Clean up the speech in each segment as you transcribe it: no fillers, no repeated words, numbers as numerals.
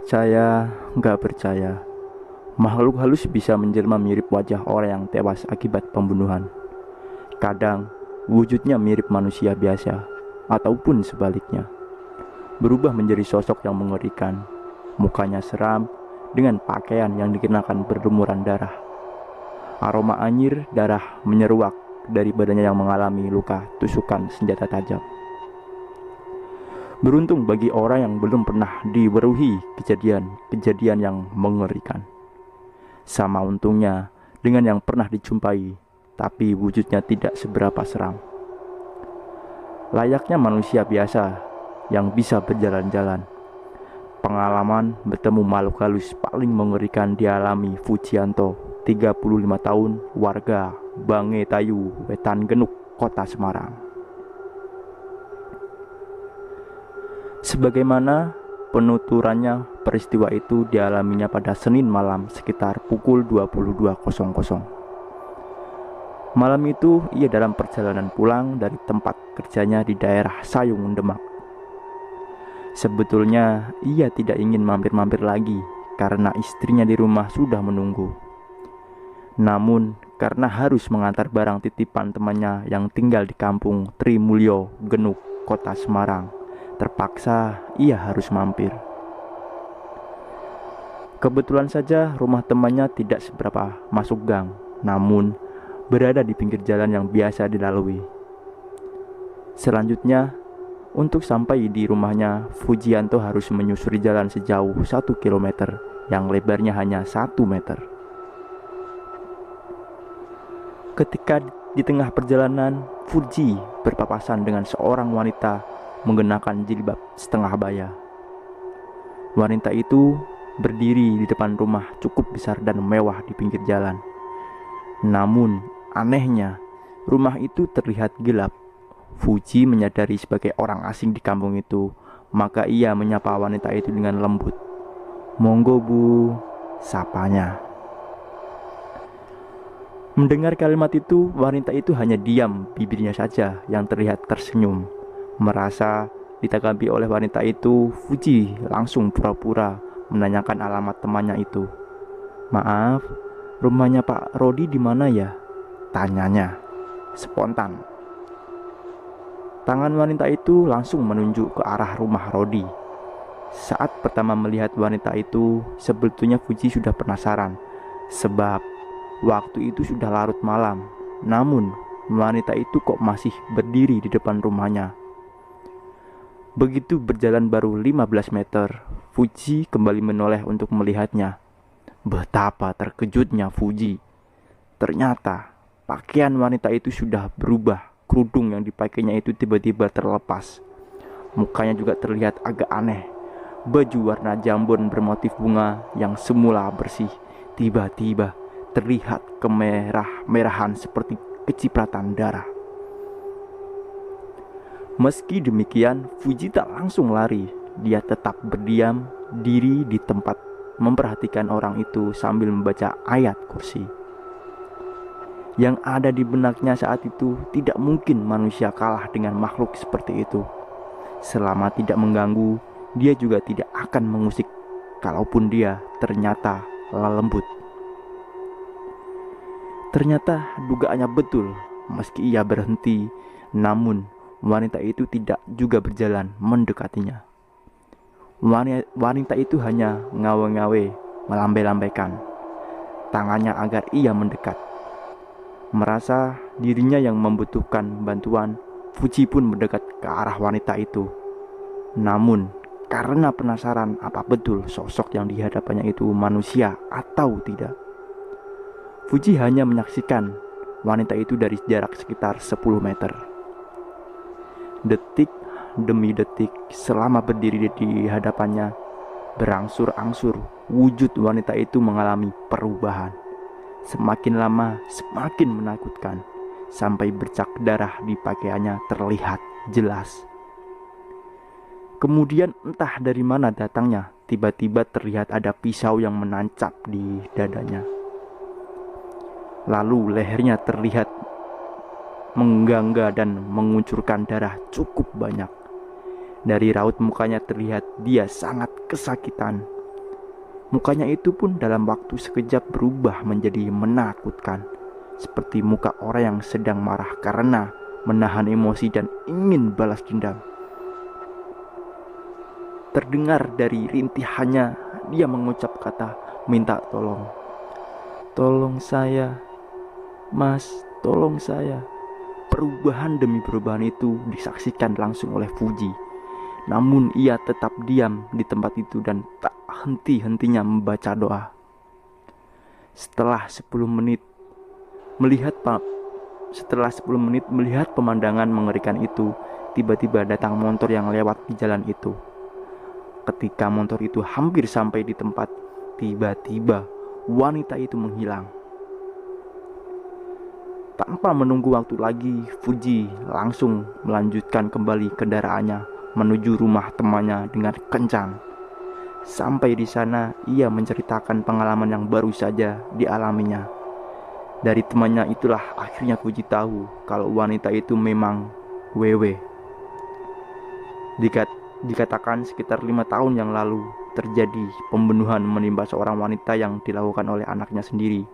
Percaya, nggak percaya, makhluk halus bisa menjelma mirip wajah orang yang tewas akibat pembunuhan. Kadang, wujudnya mirip manusia biasa, ataupun sebaliknya. Berubah menjadi sosok yang mengerikan. Mukanya seram, dengan pakaian yang dikenakan berlumuran darah. Aroma anyir darah menyeruak dari badannya yang mengalami luka tusukan senjata tajam. Beruntung bagi orang yang belum pernah diweruhi kejadian-kejadian yang mengerikan. Sama untungnya dengan yang pernah dijumpai, tapi wujudnya tidak seberapa seram. Layaknya manusia biasa yang bisa berjalan-jalan, pengalaman bertemu makhluk halus paling mengerikan dialami Fujianto, 35 tahun, warga Bangetayu, Wetan Genuk, Kota Semarang. Sebagaimana penuturannya, peristiwa itu dialaminya pada Senin malam sekitar pukul 22.00. Malam itu ia dalam perjalanan pulang dari tempat kerjanya di daerah Sayung, Demak. Sebetulnya ia tidak ingin mampir-mampir lagi karena istrinya di rumah sudah menunggu. Namun karena harus mengantar barang titipan temannya yang tinggal di kampung Trimulyo, Genuk, Kota Semarang, terpaksa ia harus mampir. Kebetulan saja rumah temannya tidak seberapa masuk gang, namun berada di pinggir jalan yang biasa dilalui. Selanjutnya, untuk sampai di rumahnya, Fujianto harus menyusuri jalan sejauh 1 kilometer yang lebarnya hanya 1 meter. Ketika di tengah perjalanan, Fuji berpapasan dengan seorang wanita mengenakan jilbab setengah baya. Wanita itu berdiri di depan rumah cukup besar dan mewah di pinggir jalan. Namun, anehnya, rumah itu terlihat gelap. Fuji menyadari sebagai orang asing di kampung itu, maka ia menyapa wanita itu dengan lembut. "Monggo Bu," sapanya. Mendengar kalimat itu, wanita itu hanya diam, bibirnya saja yang terlihat tersenyum. Merasa ditanggapi oleh wanita itu, Fuji langsung pura-pura menanyakan alamat temannya itu. "Maaf, rumahnya Pak Rodi di mana ya?" tanyanya spontan. Tangan wanita itu langsung menunjuk ke arah rumah Rodi. Saat pertama melihat wanita itu, sebetulnya Fuji sudah penasaran, sebab waktu itu sudah larut malam. Namun wanita itu kok masih berdiri di depan rumahnya. Begitu berjalan baru 15 meter, Fuji kembali menoleh untuk melihatnya. Betapa terkejutnya Fuji. Ternyata pakaian wanita itu sudah berubah. Kerudung yang dipakainya itu tiba-tiba terlepas. Mukanya juga terlihat agak aneh. Baju warna jambon bermotif bunga yang semula bersih tiba-tiba terlihat kemerah-merahan seperti kecipratan darah. Meski demikian, Fuji tak langsung lari. Dia tetap berdiam diri di tempat, memperhatikan orang itu sambil membaca ayat kursi. Yang ada di benaknya saat itu, tidak mungkin manusia kalah dengan makhluk seperti itu. Selama tidak mengganggu, dia juga tidak akan mengusik, kalaupun dia ternyata lembut. Ternyata dugaannya betul. Meski ia berhenti, namun wanita itu tidak juga berjalan mendekatinya. Wanita itu hanya ngawe-ngawe, melambai-lambaikan tangannya agar ia mendekat. Merasa dirinya yang membutuhkan bantuan, Fuji pun mendekat ke arah wanita itu. Namun, karena penasaran apa betul sosok yang dihadapannya itu manusia atau tidak, Fuji hanya menyaksikan wanita itu dari jarak sekitar 10 meter. Detik demi detik selama berdiri di hadapannya, berangsur-angsur wujud wanita itu mengalami perubahan. Semakin lama semakin menakutkan, sampai bercak darah di pakaiannya terlihat jelas. Kemudian entah dari mana datangnya, tiba-tiba terlihat ada pisau yang menancap di dadanya. Lalu lehernya terlihat menggangga dan menguncurkan darah cukup banyak. Dari raut mukanya terlihat dia sangat kesakitan. Mukanya itu pun dalam waktu sekejap berubah menjadi menakutkan, seperti muka orang yang sedang marah karena menahan emosi dan ingin balas dendam. Terdengar dari rintihannya, dia mengucap kata minta tolong. "Tolong saya, Mas, tolong saya." Perubahan demi perubahan itu disaksikan langsung oleh Fuji. Namun ia tetap diam di tempat itu dan tak henti-hentinya membaca doa. Setelah 10 menit melihat pemandangan mengerikan itu, tiba-tiba datang motor yang lewat di jalan itu. Ketika motor itu hampir sampai di tempat, tiba-tiba wanita itu menghilang. Tanpa menunggu waktu lagi, Fuji langsung melanjutkan kembali kendaraannya menuju rumah temannya dengan kencang. Sampai di sana, ia menceritakan pengalaman yang baru saja dialaminya. Dari temannya itulah akhirnya Fuji tahu kalau wanita itu memang Wewe. Dikatakan sekitar 5 tahun yang lalu terjadi pembunuhan menimpa seorang wanita yang dilakukan oleh anaknya sendiri.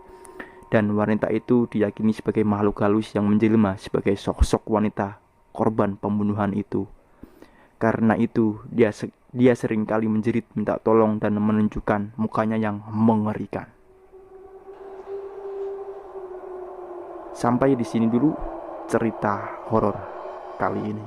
Dan wanita itu diyakini sebagai makhluk halus yang menjelma sebagai sosok wanita korban pembunuhan itu. Karena itu dia seringkali menjerit minta tolong dan menunjukkan mukanya yang mengerikan. Sampai di sini dulu cerita horor kali ini.